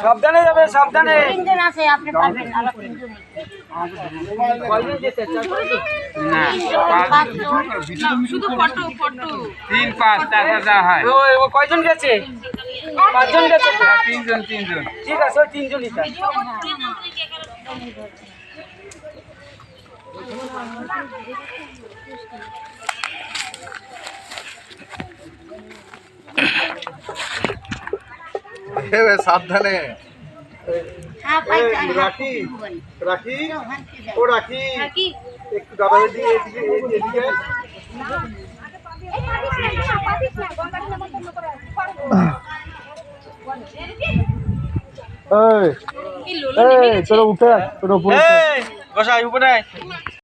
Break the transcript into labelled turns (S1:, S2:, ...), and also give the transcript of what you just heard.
S1: সাবধানে যাবে, সাবধানে।
S2: তিনজন আছে, আপনি পারবেন। আর
S3: শুধু ফটো ফটো
S4: 3-5 টাকা যা হয়।
S1: কয়জন গেছে? 5 জন গেছে।
S4: 3 জন।
S1: ঠিক আছে, ওই 3 জনই স্যার।
S5: সাবধানে।
S2: হ্যাঁ, পাইছেন।
S5: রাখি রাখি ও রাখি একটু দাদা এদিকে এদিকে এই চলো উঠে তোর উপরে
S1: বসাই উপরে।